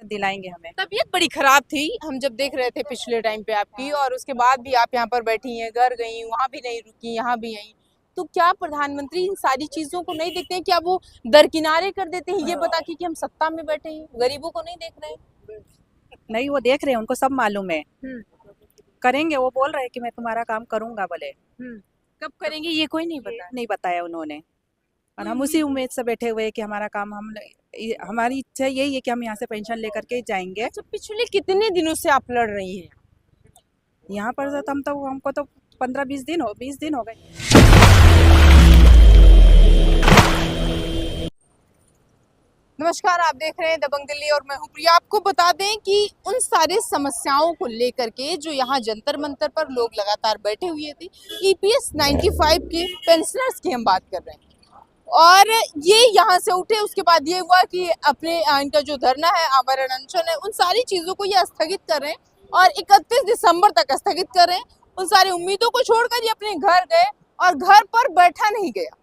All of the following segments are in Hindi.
दिलाएंगे हमें। तबीयत बड़ी खराब थी, हम जब देख रहे थे पिछले टाइम पे आपकी, और उसके बाद भी आप यहाँ पर बैठी हैं, घर गई, वहां भी नहीं रुकी, यहाँ भी आई। तो क्या प्रधानमंत्री इन सारी चीजों को नहीं देखते हैं? क्या वो दरकिनारे कर देते हैं ये बता के कि हम सत्ता में बैठे हैं, गरीबों को नहीं देख रहे हैं? नहीं, वो देख रहे हैं, उनको सब मालूम है, हम्म। करेंगे। वो बोल रहे हैं कि मैं तुम्हारा काम करूंगा बोले। कब करेंगे ये कोई नहीं पता। नहीं बताया उन्होंने, और हम उसी उम्मीद से बैठे हुए हैं कि हमारा काम हमारी इच्छा यही है कि हम यहाँ से पेंशन लेकर के जाएंगे। अच्छा, पिछले कितने दिनों से आप लड़ रही हैं? यहाँ पर तो हमको तो 20 दिन हो गए। नमस्कार, आप देख रहे हैं दबंग दिल्ली और मैं हूं प्रिया। आपको बता दें कि उन सारे समस्याओं को लेकर के जो यहाँ जंतर मंतर पर लोग लगातार बैठे हुए थे, ईपीएस 95 के पेंशनर्स की हम बात कर रहे हैं, और ये यहाँ से उठे। उसके बाद ये हुआ कि अपने इनका जो धरना है, आमरण अनशन है, उन सारी चीजों को ये स्थगित कर रहे हैं और 31 दिसंबर तक स्थगित कर रहे हैं। उन सारी उम्मीदों को छोड़कर ये अपने घर गए और घर पर बैठा नहीं गया,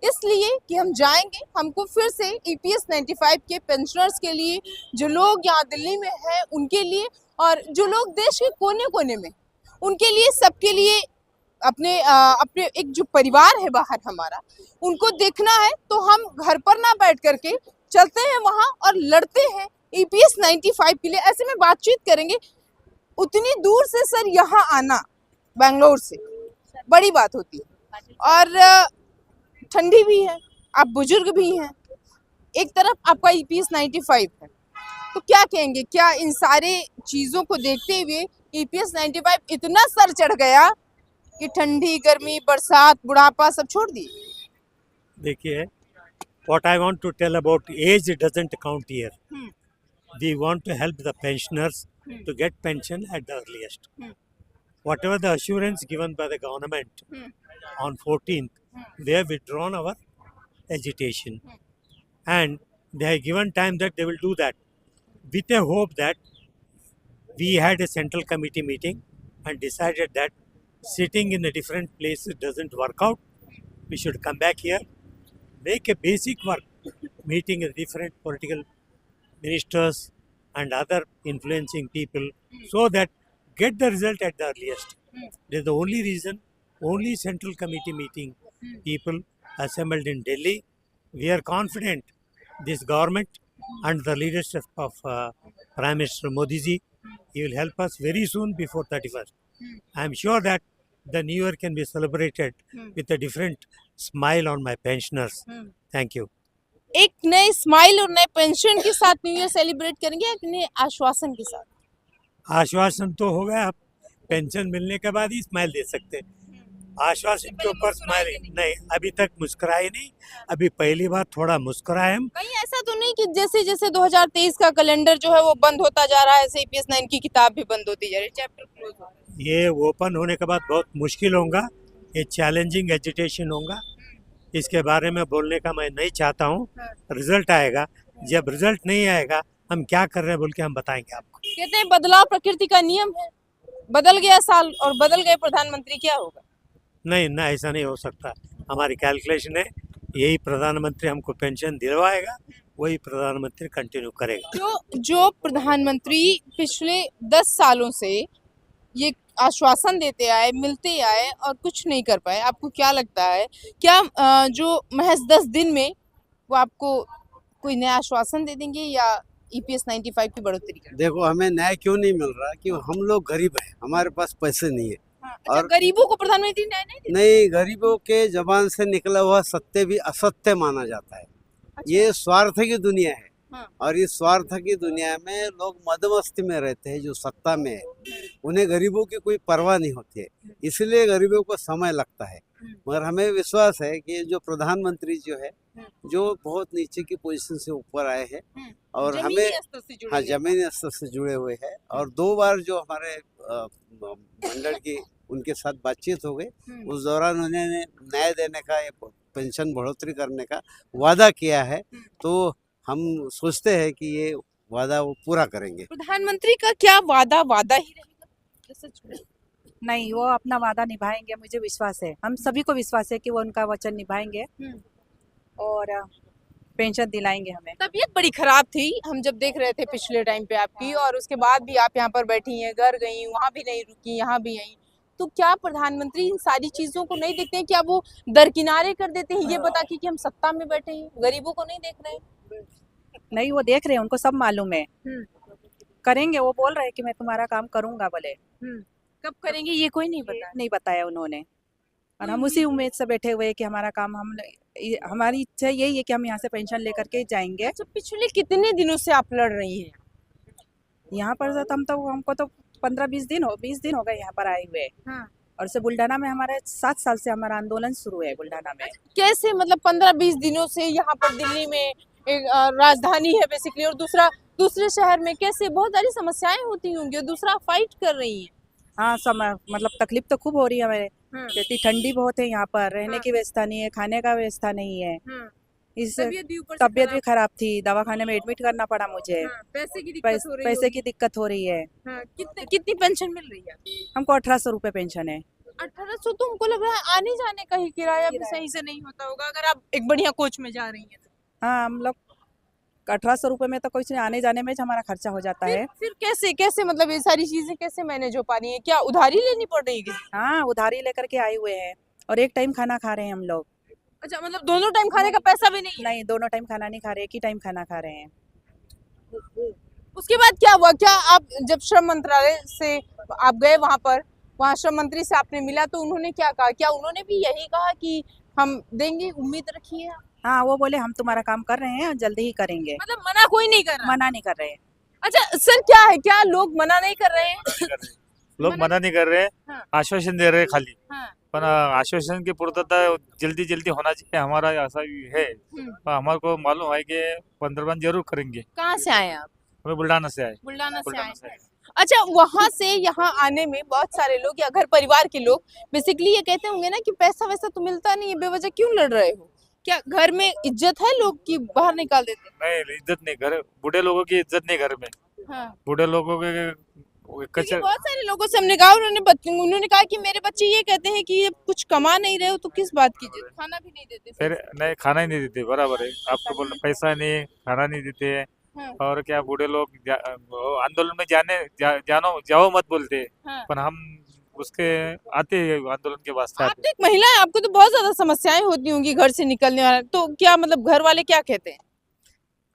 इसलिए कि हम जाएंगे, हमको फिर से ईपीएस 95 के पेंशनर्स के लिए, जो लोग यहाँ दिल्ली में हैं उनके लिए, और जो लोग देश के कोने कोने में, उनके लिए, सबके लिए, अपने एक जो परिवार है बाहर हमारा, उनको देखना है। तो हम घर पर ना बैठ करके चलते हैं वहां और लड़ते हैं ईपीएस 95 के लिए। ऐसे में बातचीत करेंगे। उतनी दूर से सर यहाँ आना बेंगलोर से बड़ी बात होती है, और ठंडी भी है, आप बुजुर्ग भी हैं, एक तरफ आपका ईपीएस 95 है, तो क्या कहेंगे? क्या इन सारे चीजों को देखते हुए ईपीएस 95 इतना सर चढ़ गया कि ठंडी, गर्मी, बरसात, बुढ़ापा सब छोड़ दिए? देखिए, what I want to tell about age doesn't count here. We want to help the pensioners to get pension at the earliest. Whatever the assurance given by the government on 14th, they have withdrawn our agitation, and they have given time that they will do that, with a hope that we had a central committee meeting and decided that sitting in a different place doesn't work out. We should come back here, make a basic work, meeting with different political ministers and other influencing people, so that get the result at the earliest. That is the only reason. Only central committee meeting people assembled in Delhi. We are confident this government and the leadership of Prime Minister Modi ji, he will help us very soon before 31st. I am sure that the new year can be celebrated with a different smile on my pensioners. Thank you. एक नए स्माइल और नए पेंशन के साथ न्यू ईयर सेलिब्रेट करेंगे, एक नए आश्वासन के साथ? आश्वासन तो हो गया, आप पेंशन मिलने के बाद ही स्माइल दे सकते हैं। आश्वासन के ऊपर स्माइल नहीं, अभी तक मुस्कुराए नहीं। अभी पहली बार थोड़ा मुस्कुराए हम। कहीं ऐसा तो नहीं कि जैसे जैसे 2023 का कैलेंडर जो है वो बंद होता जा रहा है, ऐसे ईपीएस 9 की किताब भी बंद होती जा रही है, चैप्टर क्लोज हो रहा है? ये ओपन होने के बाद बहुत मुश्किल होगा, ये चैलेंजिंग एजुटेशन होगा। इसके बारे में बोलने का मैं नहीं चाहता हूँ। रिजल्ट आएगा, जब रिजल्ट नहीं आएगा हम क्या कर रहे हैं बोल के हम बताएंगे आपको। कहते हैं बदलाव प्रकृति का नियम है, बदल गया साल और बदल गए प्रधानमंत्री, क्या होगा? नहीं ना, ऐसा नहीं हो सकता। हमारी कैलकुलेशन है, यही प्रधानमंत्री हमको पेंशन दिलवाएगा, वही प्रधानमंत्री कंटिन्यू करेगा। जो प्रधानमंत्री पिछले 10 सालों से ये आश्वासन देते आए, मिलते आए और कुछ नहीं कर पाए, आपको क्या लगता है? क्या जो महज 10 दिन में वो आपको कोई नया आश्वासन दे देंगे या ईपीएस 95 की बढ़ोतरी कर? देखो, हमें न्याय क्यों नहीं मिल रहा कि हम लोग गरीब हैं, हमारे पास पैसे नहीं है। अच्छा, और गरीबों को प्रधानमंत्री न्याय नहीं देते? नहीं, गरीबों के जबान से निकला हुआ सत्य भी असत्य माना जाता है। ये स्वार्थ की दुनिया है, और इस स्वार्थ की दुनिया में लोग मदमस्ती में रहते हैं। जो सत्ता में है उन्हें गरीबों की कोई परवाह नहीं होती है, इसलिए गरीबों को समय लगता है। मगर हमें विश्वास है कि जो प्रधानमंत्री जो है, जो बहुत नीचे की पोजीशन से ऊपर आए हैं और हमें जमीनी स्तर से जुड़े हुए हैं, और 2 बार जो हमारे मंडल की उनके साथ बातचीत हो गई, उस दौरान उन्होंने न्याय देने का, पेंशन बढ़ोतरी करने का वादा किया है। तो हम सोचते हैं कि ये वादा वो पूरा करेंगे। प्रधानमंत्री का क्या वादा ही रहेगा? नहीं, वो अपना वादा निभाएंगे, मुझे विश्वास है, हम सभी को विश्वास है कि वो उनका वचन निभाएंगे। और पेंशन दिलाएंगे हमें। तबीयत बड़ी खराब थी, हम जब देख रहे थे पिछले टाइम पे आपकी, और उसके बाद भी आप यहाँ पर बैठी हैं, घर गई, वहां भी नहीं रुकी, यहाँ भी आई, तो क्या प्रधानमंत्री इन सारी चीजों को नहीं देखते हैं? क्या वो दरकिनारे कर देते हैं ये बता के कि हम सत्ता में बैठे हैं, गरीबों को नहीं देख रहे हैं? नहीं, वो देख रहे हैं, उनको सब मालूम है, हम्म, करेंगे। वो बोल रहे हैं कि मैं तुम्हारा काम करूंगा बोले। कब करेंगे ये कोई नहीं पता। नहीं बताया उन्होंने, और हम उसी उम्मीद से बैठे हुए हैं कि हमारा काम हमारी इच्छा यही है कि हम यहाँ से पेंशन लेकर के जाएंगे। अच्छा, पिछले कितने दिनों से आप लड़ रही हैं? यहाँ पर तो हमको तो 15-20 दिन हो गए यहाँ पर आए हुए। हाँ। और से बुल्ढाना में हमारे 7 साल से हमारा आंदोलन शुरू है बुल्ढाना में। कैसे, मतलब 15-20 दिनों से यहाँ पर दिल्ली में एक राजधानी है बेसिकली, और दूसरे शहर में कैसे बहुत सारी समस्याएं होती होंगी, और दूसरा फाइट कर रही हैं। हाँ, मतलब तकलीफ तो खूब हो रही है हमें। इतनी ठंडी बहुत है यहाँ पर, रहने की व्यवस्था नहीं है, खाने का व्यवस्था नहीं है। इस तबीयत भी खराब थी, दवाखाने में एडमिट करना पड़ा मुझे। पैसे की दिक्कत हो रही पैसे की दिक्कत हो रही है। कितनी पेंशन मिल रही है? हमको 1800 रुपए पेंशन है। 1800 तो हमको लग रहा है आने जाने का ही किराया भी सही से नहीं होता होगा, अगर आप एक बढ़िया कोच में जा रही हैं तो। हाँ, हम लोग 1800 रुपए में तो कुछ नहीं, आने जाने में हमारा खर्चा हो जाता है। फिर कैसे मतलब ये सारी चीजें कैसे मैनेज हो पा रही है? क्या उधारी लेनी पड़ रही है? हाँ, उधारी लेकर के आए हुए हैं, और एक टाइम खाना खा रहे हैं हम लोग। अच्छा, मतलब दोनों टाइम खाने का पैसा भी नहीं? नहीं, दोनों टाइम खाना नहीं खा रहे, एक ही टाइम खाना खा रहे हैं। उसके बाद क्या हुआ? क्या आप जब श्रम मंत्रालय से आप गए वहाँ श्रम मंत्री से आपने मिला तो उन्होंने क्या कहा? क्या उन्होंने भी यही कहा कि हम देंगे, उम्मीद रखिए? हाँ, वो बोले हम तुम्हारा काम कर रहे हैं, जल्दी ही करेंगे। मतलब मना कोई नहीं कर रहा? मना नहीं कर रहे हैं। अच्छा सर, क्या है, क्या लोग मना नहीं कर रहे हैं? लोग मना नहीं कर रहे, हाँ। आश्वासन दे रहे खाली, हाँ। पण आश्वासन की पूर्तता जल्दी होना चाहिए, हमारा ऐसा है। पर हमारे को मालूम है कि 15 दिन जरूर करेंगे। कहाँ से आए आप? हमें बुल्ढाना से आए। बुल्ढाना से बुल्ढाना आए। से आए। अच्छा, वहां से यहाँ आने में बहुत सारे लोग या घर परिवार के लोग बेसिकली ये कहते होंगे ना कि पैसा वैसा तो मिलता नहीं है, बेवजह क्यों लड़ रहे हो? क्या घर में इज्जत है लोग की बाहर निकाल देते नहीं, इज्जत नहीं, घर बूढ़े लोगों की इज्जत नहीं घर में। हैं? हाँ। बूढ़े लोगों के क्योंकि कचर बहुत सारे लोगों से हमने कहा, उन्होंने कहा कि मेरे बच्चे ये कहते हैं कि ये कुछ कमा नहीं रहे हो तो किस बात की इज्जत, खाना भी नहीं देते। फिर नहीं, खाना ही नहीं देते, बराबर है आपको बोलना, पैसा नहीं, खाना नहीं देते हैं। हाँ। और क्या बूढ़े लोग आंदोलन में जाओ मत बोलते, हाँ। पर हम उसके आते हैं आंदोलन के वास्ते आप आते। तो एक महिला है, आपको तो बहुत ज्यादा समस्याएं होती होंगी घर से निकलने वाला, तो क्या मतलब घर वाले क्या कहते हैं?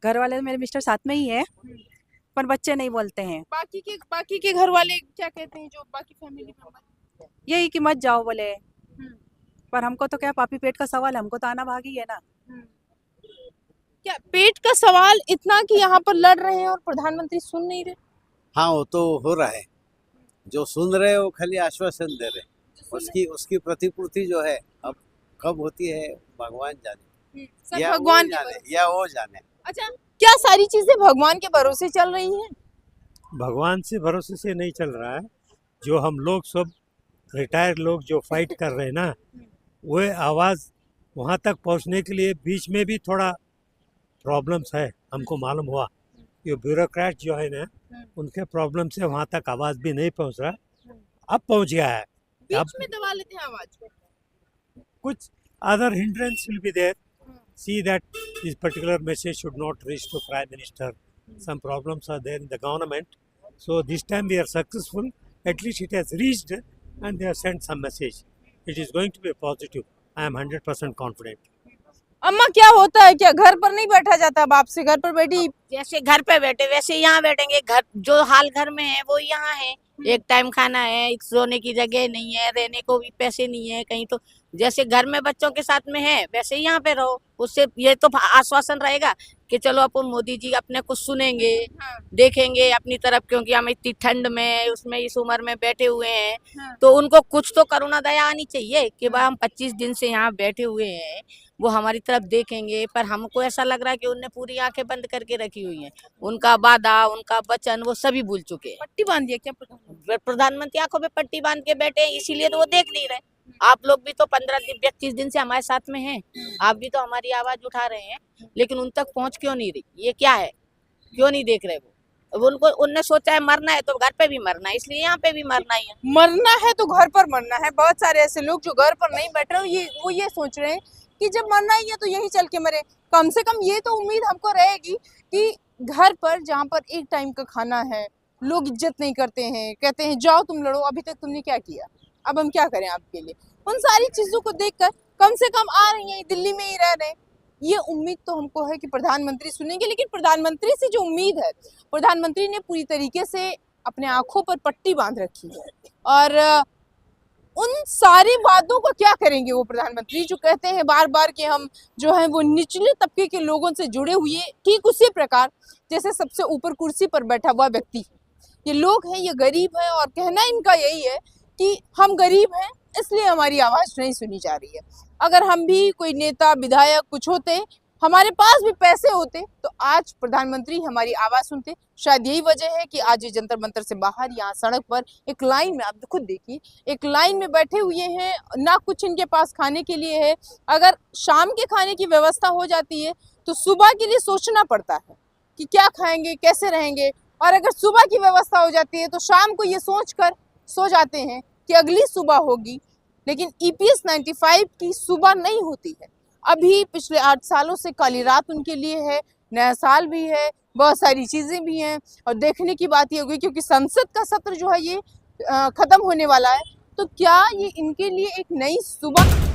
घर वाले मेरे मिस्टर साथ में ही है, पर बच्चे नहीं बोलते हैं। बाकी के घर वाले क्या कहते हैं, जो बाकी फैमिली मेंबर? यही कि मत जाओ बोले, पर हमको तो क्या पापी पेट का सवाल है, हमको तो आना भागी है ना। क्या पेट का सवाल इतना कि यहाँ पर लड़ रहे हैं और प्रधानमंत्री सुन नहीं रहे? हाँ, वो तो हो रहा है। जो सुन रहे हैं वो खाली आश्वासन दे रहे हैं, उसकी प्रतिपूर्ति जो है अब कब होती है भगवान जाने, सब या भगवान वो के जाने भरोसे। या वो जाने। अच्छा, क्या सारी चीजें भगवान के भरोसे चल रही हैं? भगवान से भरोसे से नहीं चल रहा है। जो हम लोग सब रिटायर लोग जो फाइट कर रहे हैं ना, वो आवाज़ वहाँ तक पहुँचने के लिए बीच में भी थोड़ा प्रॉब्लम्स है, हमको मालूम हुआ। ये ब्यूरोक्रेट जो है ना, उनके प्रॉब्लम से वहाँ तक आवाज़ भी नहीं पहुँच रहा, अब पहुँच गया है। अब बीच में दबा लेते हैं आवाज को। कुछ other hindrance will be there. See that this particular message should not reach to Prime Minister. Some problems are there in the government. So this time we are successful. At least it has reached and they have sent some message. It is going to be positive. I am 100% confident. अम्मा, क्या होता है, क्या घर पर नहीं बैठा जाता? अब आपसे घर पर बैठी जैसे घर पे बैठे वैसे यहाँ बैठेंगे। घर जो हाल घर में है वो यहाँ है। एक टाइम खाना है, सोने की जगह नहीं है, रहने को भी पैसे नहीं है कहीं, तो जैसे घर में बच्चों के साथ में है वैसे यहाँ पे रहो। उससे ये तो आश्वासन रहेगा कि चलो अपन मोदी जी अपने कुछ सुनेंगे, देखेंगे अपनी तरफ, क्योंकि हम इतनी ठंड में उसमें इस उम्र में बैठे हुए हैं, तो उनको कुछ तो करुणा दया आनी चाहिए कि भाई हम 25 दिन से यहाँ बैठे हुए हैं, वो हमारी तरफ देखेंगे। पर हमको ऐसा लग रहा है कि उनने पूरी आंखें बंद करके रखी हुई हैं। उनका वादा, उनका वचन वो सभी भूल चुके हैं। पट्टी बांध दिया क्या प्रधानमंत्री आंखों पे पट्टी बांध के बैठे हैं, इसीलिए तो वो देख नहीं रहे। आप लोग भी तो 25 दिन से हमारे साथ में हैं, आप भी तो हमारी आवाज उठा रहे हैं, लेकिन उन तक पहुंच क्यों नहीं रही? ये क्या है, क्यों नहीं देख रहे वो? अब उनने सोचा है मरना है तो घर पे भी मरना है, इसलिए यहाँ पे भी मरना ही है। मरना है तो घर पर मरना है। बहुत सारे ऐसे लोग जो घर पर नहीं बैठ रहे वो ये सोच रहे हैं कि जब मरना ही है तो यही चल के मरे। कम से कम ये तो उम्मीद हमको रहेगी कि घर पर जहाँ पर एक टाइम का खाना है, लोग इज्जत नहीं करते हैं, कहते हैं जाओ तुम लड़ो, अभी तक तुमने क्या किया, अब हम क्या करें आपके लिए। उन सारी चीजों को देखकर कम से कम आ रही हैं, दिल्ली में ही रह रहे हैं, ये उम्मीद तो हमको है कि प्रधानमंत्री सुनेंगे। लेकिन प्रधानमंत्री से जो उम्मीद है, प्रधानमंत्री ने पूरी तरीके से अपने आंखों पर पट्टी बांध रखी है और उन सारे वादों को क्या करेंगे वो प्रधानमंत्री, जो कहते हैं बार बार कि हम जो है वो निचले तबके के लोगों से जुड़े हुए, ठीक उसी प्रकार जैसे सबसे ऊपर कुर्सी पर बैठा हुआ व्यक्ति, ये लोग हैं, ये गरीब हैं और कहना इनका यही है कि हम गरीब हैं इसलिए हमारी आवाज नहीं सुनी जा रही है। अगर हम भी कोई नेता विधायक कुछ होते, हमारे पास भी पैसे होते, तो आज प्रधानमंत्री हमारी आवाज सुनते। शायद यही वजह है कि आज ये जंतर मंतर से बाहर यहाँ सड़क पर एक लाइन में, आप खुद देखिए, एक लाइन में बैठे हुए हैं, ना कुछ इनके पास खाने के लिए है। अगर शाम के खाने की व्यवस्था हो जाती है तो सुबह के लिए सोचना पड़ता है कि क्या खाएंगे, कैसे रहेंगे, और अगर सुबह की व्यवस्था हो जाती है तो शाम को ये सोच कर सो जाते हैं कि अगली सुबह होगी। लेकिन EPS 95 की सुबह नहीं होती है। अभी पिछले 8 सालों से काली रात उनके लिए है, नया साल भी है, बहुत सारी चीजें भी हैं और देखने की बात ये होगी क्योंकि संसद का सत्र जो है ये खत्म होने वाला है, तो क्या ये इनके लिए एक नई सुबह